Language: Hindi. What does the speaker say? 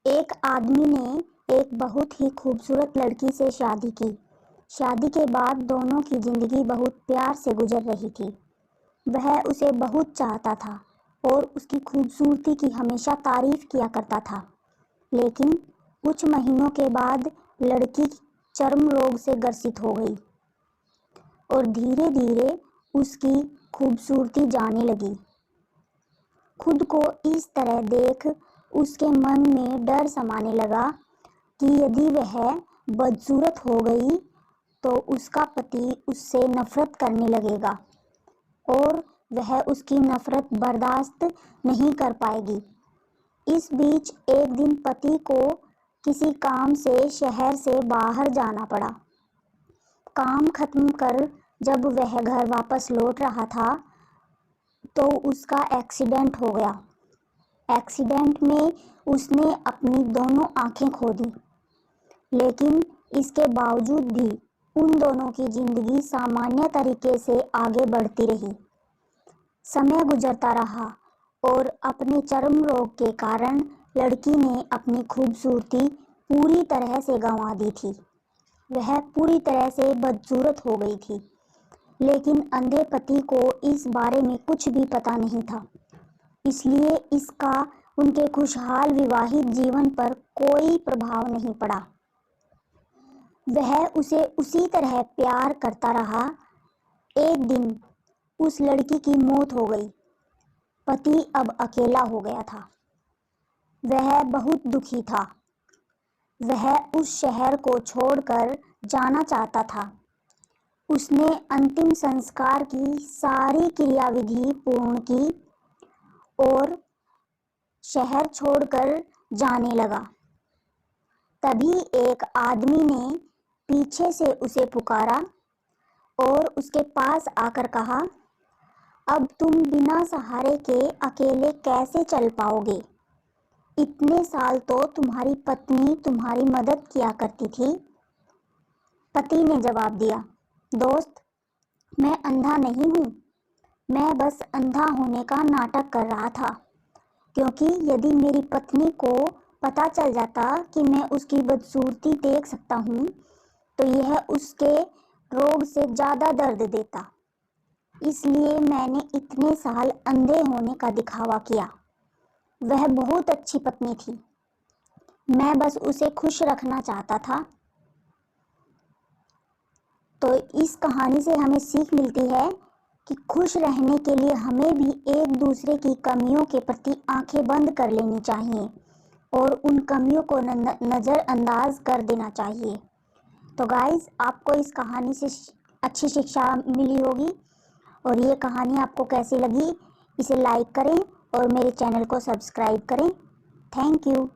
एक आदमी ने एक बहुत ही खूबसूरत लड़की से शादी की। शादी के बाद दोनों की जिंदगी बहुत प्यार से गुजर रही थी। वह उसे बहुत चाहता था और उसकी खूबसूरती की हमेशा तारीफ किया करता था। लेकिन कुछ महीनों के बाद लड़की चर्म रोग से ग्रसित हो गई और धीरे धीरे उसकी खूबसूरती जाने लगी। खुद को इस तरह देख उसके मन में डर समाने लगा कि यदि वह बदसूरत हो गई तो उसका पति उससे नफरत करने लगेगा और वह उसकी नफरत बर्दाश्त नहीं कर पाएगी। इस बीच एक दिन पति को किसी काम से शहर से बाहर जाना पड़ा। काम खत्म कर जब वह घर वापस लौट रहा था तो उसका एक्सीडेंट हो गया। एक्सीडेंट में उसने अपनी दोनों आंखें खो दी, लेकिन इसके बावजूद भी उन दोनों की जिंदगी सामान्य तरीके से आगे बढ़ती रही। समय गुजरता रहा और अपने चर्म रोग के कारण लड़की ने अपनी खूबसूरती पूरी तरह से गंवा दी थी। वह पूरी तरह से बदसूरत हो गई थी, लेकिन अंधे पति को इस बारे में कुछ भी पता नहीं था, इसलिए इसका उनके खुशहाल विवाहित जीवन पर कोई प्रभाव नहीं पड़ा। वह उसे उसी तरह प्यार करता रहा। एक दिन उस लड़की की मौत हो गई। पति अब अकेला हो गया था। वह बहुत दुखी था। वह उस शहर को छोड़कर जाना चाहता था। उसने अंतिम संस्कार की सारी क्रियाविधि पूर्ण की और शहर छोड़कर जाने लगा। तभी एक आदमी ने पीछे से उसे पुकारा और उसके पास आकर कहा, अब तुम बिना सहारे के अकेले कैसे चल पाओगे? इतने साल तो तुम्हारी पत्नी तुम्हारी मदद किया करती थी। पति ने जवाब दिया, दोस्त, मैं अंधा नहीं हूँ। मैं बस अंधा होने का नाटक कर रहा था, क्योंकि यदि मेरी पत्नी को पता चल जाता कि मैं उसकी बदसूरती देख सकता हूँ तो यह उसके रोग से ज़्यादा दर्द देता। इसलिए मैंने इतने साल अंधे होने का दिखावा किया। वह बहुत अच्छी पत्नी थी। मैं बस उसे खुश रखना चाहता था। तो इस कहानी से हमें सीख मिलती है कि खुश रहने के लिए हमें भी एक दूसरे की कमियों के प्रति आंखें बंद कर लेनी चाहिए और उन कमियों को नज़रअंदाज कर देना चाहिए। तो गाइस, आपको इस कहानी से अच्छी शिक्षा मिली होगी और ये कहानी आपको कैसी लगी इसे लाइक करें और मेरे चैनल को सब्सक्राइब करें। Thank you.